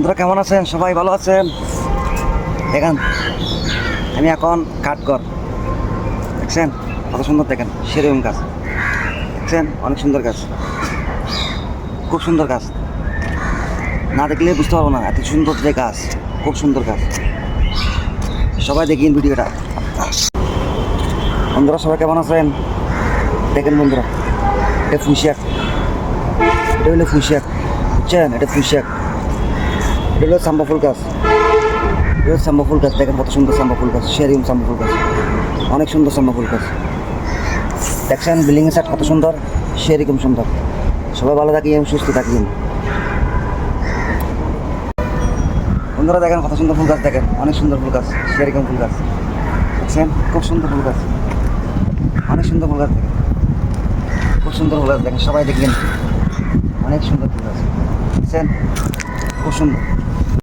বন্ধুরা কেমন আছেন? সবাই ভালো আছেন? দেখেন আমি এখন কাঠঘর দেখছেন কত সুন্দর, দেখেন সেরকম গাছ দেখছেন, অনেক সুন্দর গাছ, খুব সুন্দর গাছ, না দেখলে বুঝতে পারবো না এত সুন্দর যে গাছ, খুব সুন্দর গাছ। সবাই দেখিন ভিডিওটা। বন্ধুরা সবাই কেমন আছেন? দেখেন বন্ধুরা, এটা ফুলশাক, এটা হলো ফুলশাক, বুঝছেন? এটা ফুলশাক, এটা হলো সাম্বা ফুল গাছ, এটা হলো সাম্বা ফুল গাছ। দেখেন কত সুন্দর সাম্বা ফুল গাছ, সেরকম সাম্বা ফুল গাছ, অনেক সুন্দর সাম্বা ফুল গাছ। দেখছেন বিল্ডিংয়ের সাইড কত সুন্দর, সেরকম সুন্দর। সবাই ভালো থাকি এবং সুস্থ থাকি। বন্ধুরা দেখেন কত সুন্দর ফুল গাছ, দেখেন অনেক সুন্দর ফুল গাছ, সেরকম ফুল গাছ দেখছেন, খুব সুন্দর ফুল গাছ, অনেক সুন্দর ফুল গাছ, দেখেন খুব সুন্দর ফুল গাছ। দেখেন সবাই দেখবেন, অনেক সুন্দর ফুল গাছ দেখছেন, খুব সুন্দর।